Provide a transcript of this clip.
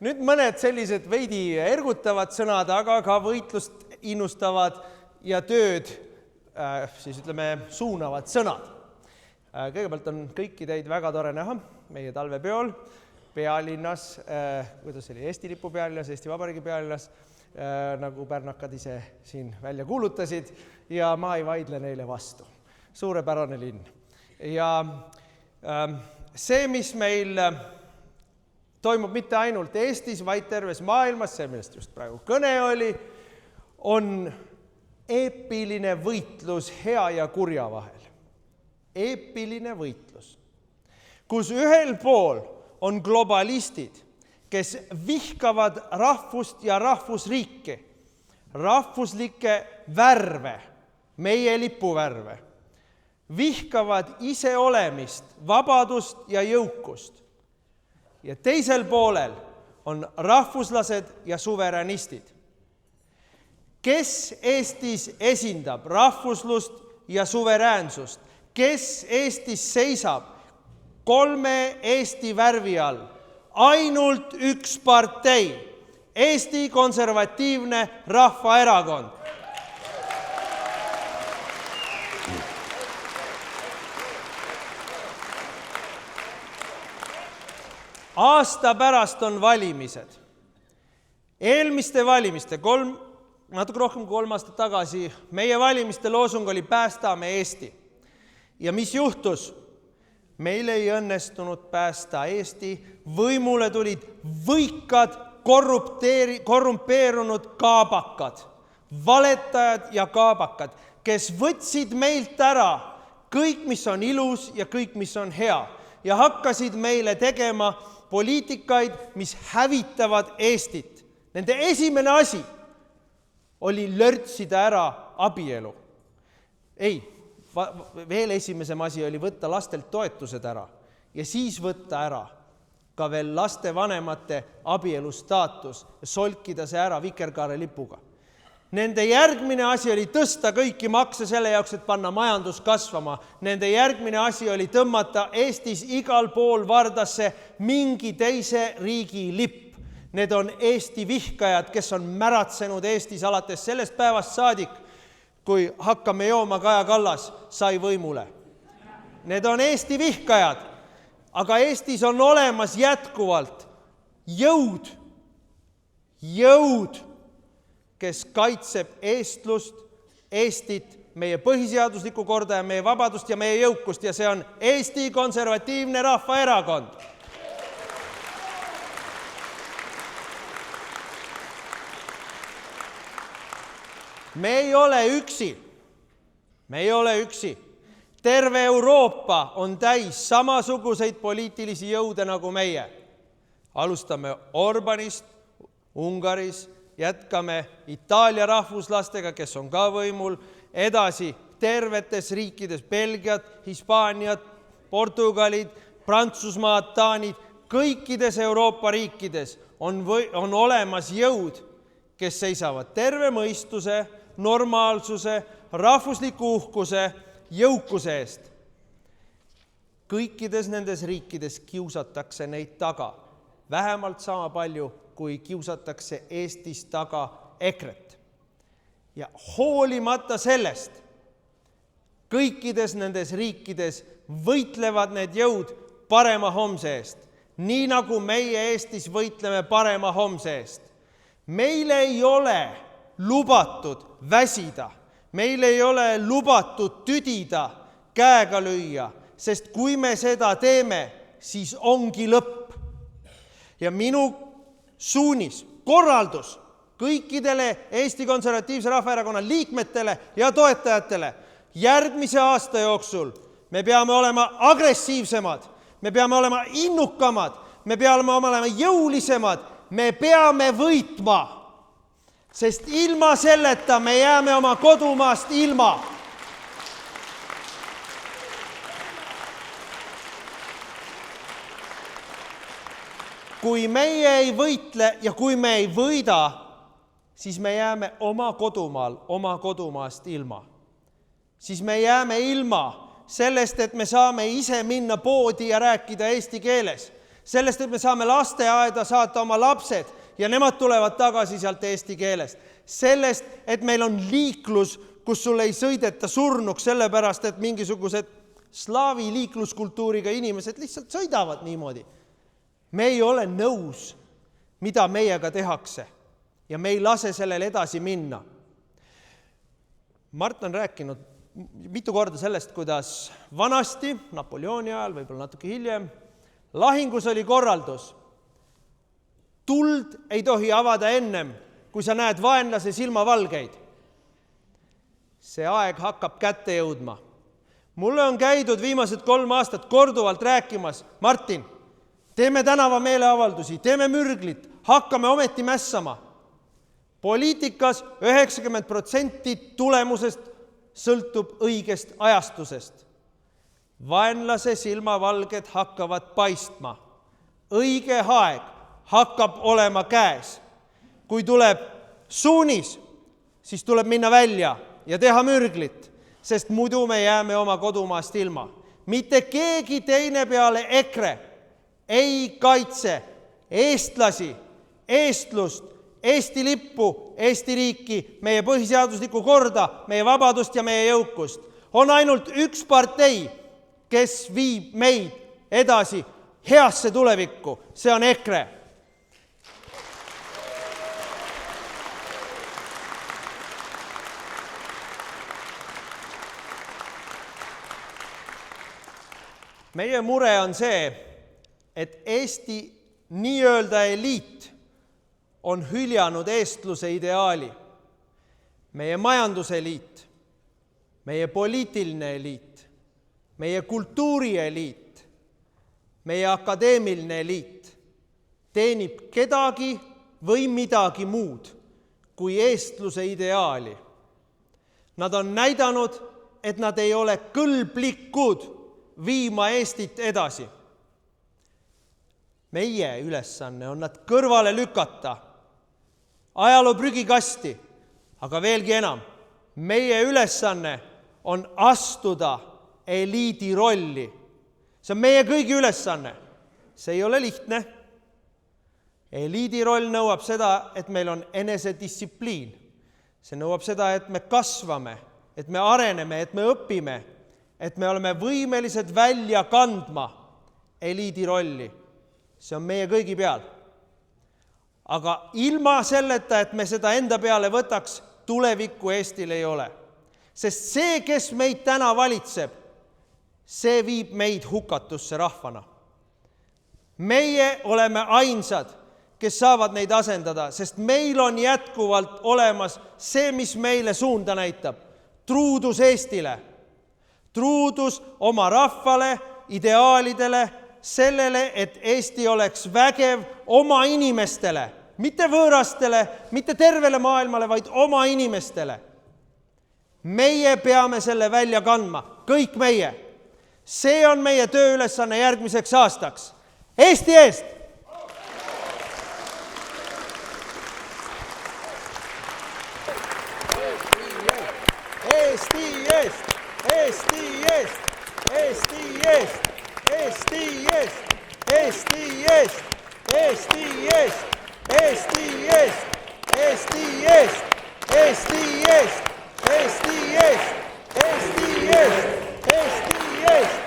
Nüüd mõned sellised veidi ergutavad sõnad, aga ka võitlust innustavad ja tööd, siis ütleme, suunavad sõnad. Kõigepealt on kõiki teid väga tore näha meie talvepeol pealinnas, kuidas oli Eesti lipu pealinnas, Eesti Vabariigi pealinnas, nagu pärnakad ise siin välja kuulutasid ja ma ei vaidle neile vastu. Suurepärane linn. Ja see, mis meil toimub mitte ainult Eestis, vaid terves maailmas, see, millest just praegu kõne oli, on eepiline võitlus hea ja kurja vahel. Eepiline võitlus, kus ühel pool on globalistid, kes vihkavad rahvust ja rahvusriiki, rahvuslikke värve, meie lipuvärve, vihkavad iseolemist, vabadust ja jõukust. Ja teisel poolel on rahvuslased ja suveräänistid. Kes Eestis esindab rahvuslust ja suveräänsust? Kes Eestis seisab 3 Eesti värvi all? Ainult üks partei, Eesti Konservatiivne Rahvaerakond. Aasta pärast on valimised. Eelmiste valimiste, natuke rohkem kui 3 aastat tagasi, meie valimiste loosung oli Päästame Eesti. Ja mis juhtus? Meil ei õnnestunud päästa Eesti, võimule tulid võikad, korrumpeerunud kaabakad, valetajad ja kaabakad, kes võtsid meilt ära kõik, mis on ilus ja kõik, mis on hea, ja hakkasid meile tegema poliitikaid, mis hävitavad Eestit. Nende esimene asi oli lörtsida ära abielu. Ei, veel esimesem asi oli võtta lastelt toetused ära ja siis võtta ära ka veel laste vanemate abielustaatus ja solkida see ära vikerkaare lipuga. Nende järgmine asi oli tõsta kõiki makse selle jaoks, et panna majandus kasvama. Nende järgmine asi oli tõmmata Eestis igal pool vardasse mingi teise riigi lipp. Need on Eesti vihkajad, kes on märatsenud Eestis alates sellest päevast saadik, kui hakkame jooma Kaja Kallas sai võimule. Need on Eesti vihkajad, aga Eestis on olemas jätkuvalt jõud, kes kaitseb eestlust, Eestit, meie põhiseaduslikku korda ja meie vabadust ja meie jõukust, ja see on Eesti Konservatiivne Rahvaerakond. Me ei ole üksi. Me ei ole üksi. Terve Euroopa on täis samasuguseid poliitilisi jõude nagu meie. Alustame Orbanist, Ungaris, jätkame Itaalia rahvuslastega, kes on ka võimul, edasi tervetes riikides, Belgiat, Hispaaniat, Portugalid, Prantsusmaad, Taanid, kõikides Euroopa riikides on olemas jõud, kes seisavad terve mõistuse, normaalsuse, rahvusliku uhkuse, jõukuse eest. Kõikides nendes riikides kiusatakse neid taga, vähemalt sama palju, kui kiusatakse Eestis taga EKRE-t. Ja hoolimata sellest, kõikides nendes riikides võitlevad need jõud parema homse eest, nii nagu meie Eestis võitleme parema homse eest. Meil ei ole lubatud väsida, meil ei ole lubatud tüdida, käega lüüa, sest kui me seda teeme, siis ongi lõpp. Ja minu suunis, korraldus kõikidele Eesti Konservatiivse Rahvaerakonna liikmetele ja toetajatele järgmise aasta jooksul me peame olema agressiivsemad, me peame olema innukamad, me peame olema jõulisemad, me peame võitma, sest ilma selleta me jääme oma kodumaast ilma. Kui meie ei võitle ja kui me ei võida, siis me jääme oma kodumaal, oma kodumaast ilma. Siis me jääme ilma sellest, et me saame ise minna poodi ja rääkida eesti keeles. Sellest, et me saame lasteaeda saata oma lapsed ja nemad tulevad tagasi sealt eesti keelest. Sellest, et meil on liiklus, kus sul ei sõideta surnuks sellepärast, et mingisugused slaavi liikluskultuuriga inimesed lihtsalt sõidavad niimoodi. Me ei ole nõus, mida meiega tehakse ja me ei lase sellel edasi minna. Mart on rääkinud mitu korda sellest, kuidas vanasti, Napoleoni ajal, võib-olla natuke hiljem, lahingus oli korraldus. Tuld ei tohi avada ennem, kui sa näed vaenlase silmavalgeid. See aeg hakkab kätte jõudma. Mulle on käidud viimased 3 aastat korduvalt rääkimas, Martin, teeme tänava meeleavaldusi, teeme mürglit, hakkame ometi mässama. Poliitikas 90% tulemusest sõltub õigest ajastusest. Vaenlase silmavalged hakkavad paistma. Õige aeg hakkab olema käes. Kui tuleb suunis, siis tuleb minna välja ja teha mürglit, sest muidu me jääme oma kodumaast ilma. Mitte keegi teine peale EKRE ei kaitse eestlasi, eestlust, Eesti lippu, Eesti riiki, meie põhiseaduslikku korda, meie vabadust ja meie jõukust. On ainult üks partei, kes viib meid edasi heasse tulevikku. See on EKRE. Meie mure on see, et Eesti nii-öelda eliit on hüljanud eestluse ideaali. Meie majanduseliit, meie poliitiline eliit, meie kultuurieliit, meie akadeemiline eliit teenib kedagi või midagi muud kui eestluse ideaali. Nad on näidanud, et nad ei ole kõlblikud viima Eestit edasi. Meie ülesanne on nad kõrvale lükata, ajaloo prügikasti, aga veelgi enam, meie ülesanne on astuda eliidi rolli. See on meie kõigi ülesanne. See ei ole lihtne. Eliidi roll nõuab seda, et meil on enesedistsipliin. See nõuab seda, et me kasvame, et me areneme, et me õpime, et me oleme võimelised välja kandma eliidi rolli. See on meie kõigi peal. Aga ilma selleta, et me seda enda peale võtaks, tulevikku Eestil ei ole. Sest see, kes meid täna valitseb, see viib meid hukatusse rahvana. Meie oleme ainsad, kes saavad neid asendada, sest meil on jätkuvalt olemas see, mis meile suunda näitab. Truudus Eestile. Truudus oma rahvale, ideaalidele, sellele, et Eesti oleks vägev oma inimestele, mitte võõrastele, mitte tervele maailmale, vaid oma inimestele. Meie peame selle välja kandma, kõik meie. See on meie tööülesanne järgmiseks aastaks. Eesti eest! Eesti eest! Eesti eest! Eesti eest! Eesti eest! Eesti eest! Eesti eest! Eesti eest! Eesti eest! Eesti eest! Eesti eest! Eesti eest! Eesti eest!